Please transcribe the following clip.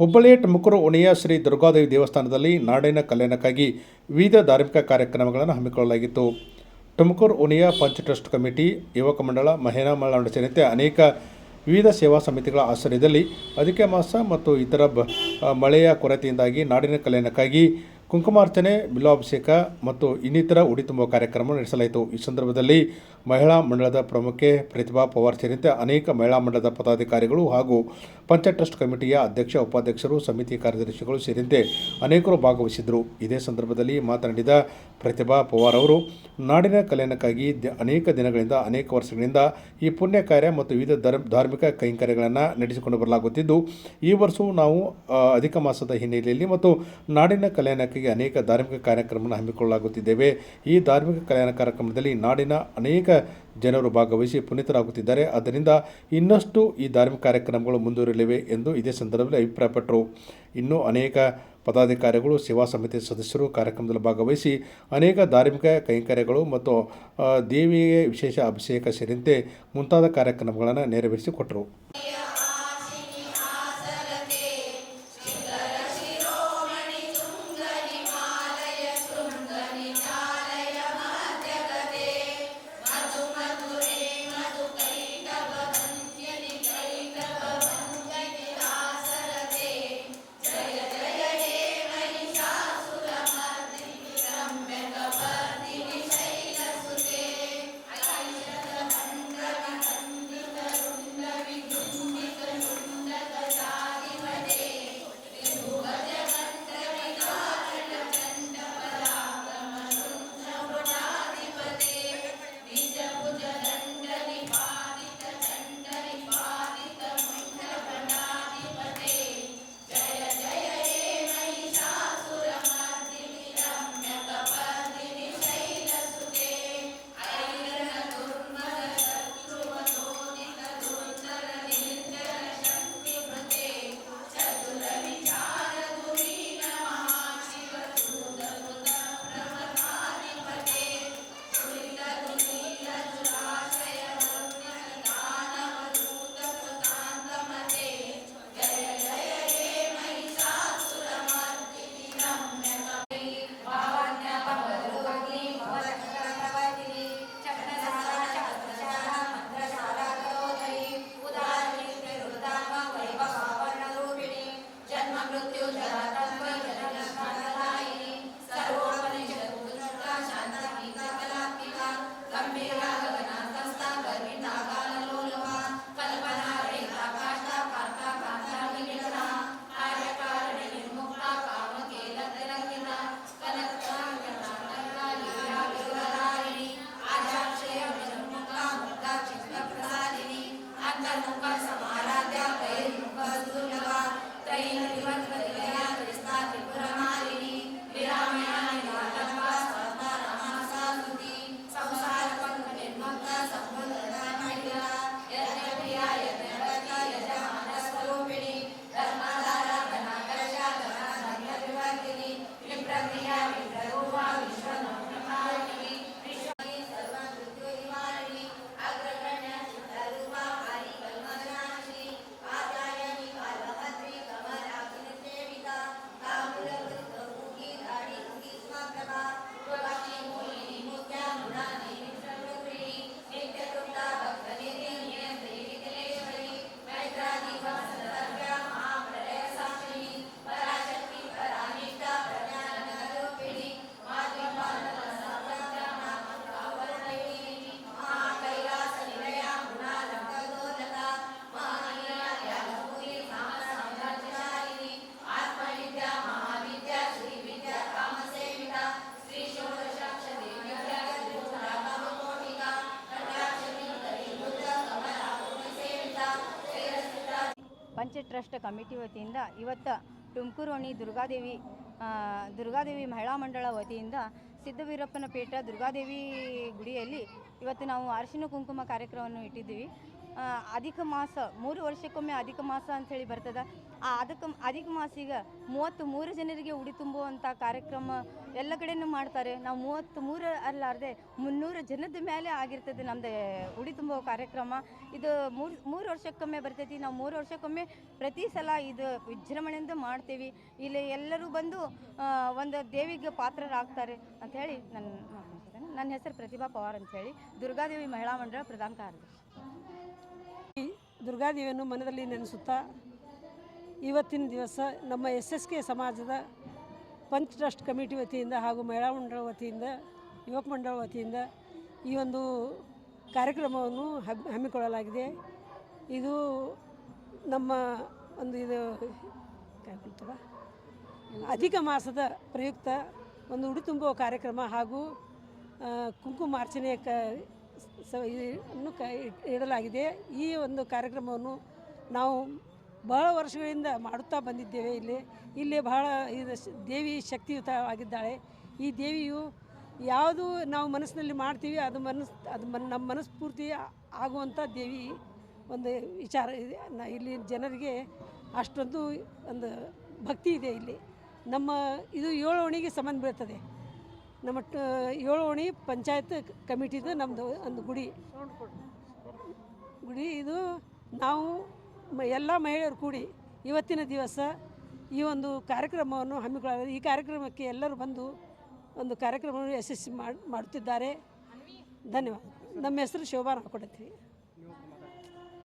ಹುಬ್ಬಳ್ಳಿಯ ತುಮಕೂರು ಓಣಿಯ ಶ್ರೀ ದುರ್ಗಾದೇವಿ ದೇವಸ್ಥಾನದಲ್ಲಿ ನಾಡಿನ ಕಲ್ಯಾಣಕ್ಕಾಗಿ ವಿವಿಧ ಧಾರ್ಮಿಕ ಕಾರ್ಯಕ್ರಮಗಳನ್ನು ಹಮ್ಮಿಕೊಳ್ಳಲಾಗಿತ್ತು. ತುಮಕೂರು ಓಣಿಯ ಪಂಚ ಟ್ರಸ್ಟ್ ಕಮಿಟಿ, ಯುವಕ ಮಂಡಳ, ಮಹಿಳಾ ಮಂಡಳ ಸೇರಿದಂತೆ ಅನೇಕ ವಿವಿಧ ಸೇವಾ ಸಮಿತಿಗಳ ಆಶ್ರಯದಲ್ಲಿ ಅಧಿಕ ಮಾಸ ಮತ್ತು ಇತರ ಮಳೆಯ ಕೊರತೆಯಿಂದಾಗಿ ನಾಡಿನ ಕಲ್ಯಾಣಕ್ಕಾಗಿ ಕುಂಕುಮಾರ್ಚನೆ, ಬಿಲ್ವಾಭಿಷೇಕ ಮತ್ತು ಇನ್ನಿತರ ಉಡಿ ತುಂಬುವ ಕಾರ್ಯಕ್ರಮ ನಡೆಸಲಾಯಿತು. ಈ ಸಂದರ್ಭದಲ್ಲಿ ಮಹಿಳಾ ಮಂಡಳದ ಪ್ರಮುಖೆ ಪ್ರತಿಭಾ ಪವಾರ್ ಸೇರಿದಂತೆ ಅನೇಕ ಮಹಿಳಾ ಮಂಡಳದ ಪದಾಧಿಕಾರಿಗಳು ಹಾಗೂ ಪಂಚ ಟ್ರಸ್ಟ್ ಕಮಿಟಿಯ ಅಧ್ಯಕ್ಷ, ಉಪಾಧ್ಯಕ್ಷರು, ಸಮಿತಿ ಕಾರ್ಯದರ್ಶಿಗಳು ಸೇರಿದಂತೆ ಅನೇಕರು ಭಾಗವಹಿಸಿದ್ದರು. ಇದೇ ಸಂದರ್ಭದಲ್ಲಿ ಮಾತನಾಡಿದ ಪ್ರತಿಭಾ ಪವಾರ್ ಅವರು, ನಾಡಿನ ಕಲ್ಯಾಣಕ್ಕಾಗಿ ಅನೇಕ ದಿನಗಳಿಂದ, ಅನೇಕ ವರ್ಷಗಳಿಂದ ಈ ಪುಣ್ಯ ಕಾರ್ಯ ಮತ್ತು ವಿವಿಧ ಧಾರ್ಮಿಕ ಕೈಂಕರ್ಯಗಳನ್ನು ನಡೆಸಿಕೊಂಡು ಬರಲಾಗುತ್ತಿದ್ದು, ಈ ವರ್ಷವೂ ನಾವು ಅಧಿಕ ಮಾಸದ ಹಿನ್ನೆಲೆಯಲ್ಲಿ ಮತ್ತು ನಾಡಿನ ಕಲ್ಯಾಣಕ್ಕೆ ಅನೇಕ ಧಾರ್ಮಿಕ ಕಾರ್ಯಕ್ರಮವನ್ನು ಹಮ್ಮಿಕೊಳ್ಳಲಾಗುತ್ತಿದ್ದೇವೆ. ಈ ಧಾರ್ಮಿಕ ಕಲ್ಯಾಣ ಕಾರ್ಯಕ್ರಮದಲ್ಲಿ ನಾಡಿನ ಅನೇಕ ಜನರು ಭಾಗವಹಿಸಿ ಪುನೀತರಾಗುತ್ತಿದ್ದಾರೆ. ಆದ್ದರಿಂದ ಇನ್ನಷ್ಟು ಈ ಧಾರ್ಮಿಕ ಕಾರ್ಯಕ್ರಮಗಳು ಮುಂದುವರಿಯಲಿವೆ ಎಂದು ಇದೇ ಸಂದರ್ಭದಲ್ಲಿ ಅಭಿಪ್ರಾಯಪಟ್ಟರು. ಇನ್ನೂ ಅನೇಕ ಪದಾಧಿಕಾರಿಗಳು, ಸೇವಾ ಸಮಿತಿ ಸದಸ್ಯರು ಕಾರ್ಯಕ್ರಮದಲ್ಲಿ ಭಾಗವಹಿಸಿ ಅನೇಕ ಧಾರ್ಮಿಕ ಕೈಂಕರ್ಯಗಳು ಮತ್ತು ದೇವಿಗೆ ವಿಶೇಷ ಅಭಿಷೇಕ ಸೇರಿದಂತೆ ಮುಂತಾದ ಕಾರ್ಯಕ್ರಮಗಳನ್ನು ನೆರವೇರಿಸಿಕೊಟ್ಟರು. ಪಂಚ ಟ್ರಸ್ಟ್ ಕಮಿಟಿ ವತಿಯಿಂದ ಇವತ್ತು ತುಮಕೂರು ಓಣಿ ದುರ್ಗಾದೇವಿ ಮಹಿಳಾ ಮಂಡಳ ವತಿಯಿಂದ ಸಿದ್ದವೀರಪ್ಪನ ಪೇಟ ದುರ್ಗಾದೇವಿ ಗುಡಿಯಲ್ಲಿ ಇವತ್ತು ನಾವು ಅರಿಶಿನ ಕುಂಕುಮ ಕಾರ್ಯಕ್ರಮವನ್ನು ಇಟ್ಟಿದ್ದೀವಿ. ಅಧಿಕ ಮಾಸ 3 ವರ್ಷಕ್ಕೊಮ್ಮೆ ಅಧಿಕ ಮಾಸ ಅಂಥೇಳಿ ಬರ್ತದೆ. ಆ ಅಧಿಕ ಮಾಸಿಗೆ 33 ಜನರಿಗೆ ಉಡಿ ತುಂಬುವಂಥ ಕಾರ್ಯಕ್ರಮ ಎಲ್ಲ ಕಡೆಯೂ ಮಾಡ್ತಾರೆ. ನಾವು 33 ಅಲ್ಲಾರದೆ 300 ಜನದ ಮೇಲೆ ಆಗಿರ್ತದೆ ನಮ್ಮದು ಉಡಿ ತುಂಬುವ ಕಾರ್ಯಕ್ರಮ. ಇದು ಮೂರು ವರ್ಷಕ್ಕೊಮ್ಮೆ ಬರ್ತೈತಿ. ನಾವು 3 ವರ್ಷಕ್ಕೊಮ್ಮೆ ಪ್ರತಿ ಸಲ ಇದು ವಿಜೃಂಭಣೆಯಿಂದ ಮಾಡ್ತೀವಿ. ಇಲ್ಲಿ ಎಲ್ಲರೂ ಬಂದು ಒಂದು ದೇವಿಗೆ ಪಾತ್ರರಾಗ್ತಾರೆ ಅಂಥೇಳಿ ನನ್ನ ಹೆಸರು ಪ್ರತಿಭಾ ಪವಾರ್ ಅಂಥೇಳಿ, ದುರ್ಗಾದೇವಿ ಮಹಿಳಾ ಮಂಡಳ ಪ್ರಧಾನ ಕಾರ್ಯದರ್ಶಿ. ದುರ್ಗಾದೇವಿಯನ್ನು ಮನದಲ್ಲಿ ನೆನೆಸುತ್ತಾ ಇವತ್ತಿನ ದಿವಸ ನಮ್ಮ SSK ಸಮಾಜದ ಪಂಚ್ ಟ್ರಸ್ಟ್ ಕಮಿಟಿ ವತಿಯಿಂದ ಹಾಗೂ ಮಹಿಳಾ ಮಂಡಳ ವತಿಯಿಂದ ಯುವಕ ಮಂಡಳ ವತಿಯಿಂದ ಈ ಒಂದು ಕಾರ್ಯಕ್ರಮವನ್ನು ಹಮ್ಮಿಕೊಳ್ಳಲಾಗಿದೆ. ಇದು ನಮ್ಮ ಒಂದು ಇದು ಅಧಿಕ ಮಾಸದ ಪ್ರಯುಕ್ತ ಒಂದು ಉಡಿ ತುಂಬುವ ಕಾರ್ಯಕ್ರಮ ಹಾಗೂ ಕುಂಕುಮಾರ್ಚನೆ ಇಡಲಾಗಿದೆ. ಈ ಒಂದು ಕಾರ್ಯಕ್ರಮವನ್ನು ನಾವು ಬಹಳ ವರ್ಷಗಳಿಂದ ಮಾಡುತ್ತಾ ಬಂದಿದ್ದೇವೆ. ಇಲ್ಲಿ ಬಹಳ ಇದು ದೇವಿ ಶಕ್ತಿಯುತವಾಗಿದ್ದಾಳೆ. ಈ ದೇವಿಯು ಯಾವುದು ನಾವು ಮನಸ್ಸಿನಲ್ಲಿ ಮಾಡ್ತೀವಿ ಅದು ನಮ್ಮ ಮನಸ್ಫೂರ್ತಿ ಆಗುವಂಥ ದೇವಿ ಒಂದು ವಿಚಾರ ಇದೆ. ಇಲ್ಲಿ ಜನರಿಗೆ ಅಷ್ಟೊಂದು ಒಂದು ಭಕ್ತಿ ಇದೆ. ಇಲ್ಲಿ ನಮ್ಮ ಇದು 7 ಓಣಿಗೆ ಸಂಬಂಧ ಬೀಳ್ತದೆ. ನಮ್ಮ 7 ಓಣಿ ಪಂಚಾಯತ್ ಕಮಿಟಿದು ನಮ್ಮದು ಒಂದು ಗುಡಿ. ಇದು ನಾವು ಎಲ್ಲ ಮಹಿಳೆಯರು ಕೂಡಿ ಇವತ್ತಿನ ದಿವಸ ಈ ಒಂದು ಕಾರ್ಯಕ್ರಮವನ್ನು ಹಮ್ಮಿಕೊಳ್ಳಲಾಗಿದೆ. ಈ ಕಾರ್ಯಕ್ರಮಕ್ಕೆ ಎಲ್ಲರೂ ಬಂದು ಒಂದು ಕಾರ್ಯಕ್ರಮವನ್ನು ಯಶಸ್ವಿ ಮಾಡುತ್ತಿದ್ದಾರೆ. ಧನ್ಯವಾದ. ನಮ್ಮ ಹೆಸರು ಶೋಭಾ ನಾಕೊಡತ್ತೀವಿ.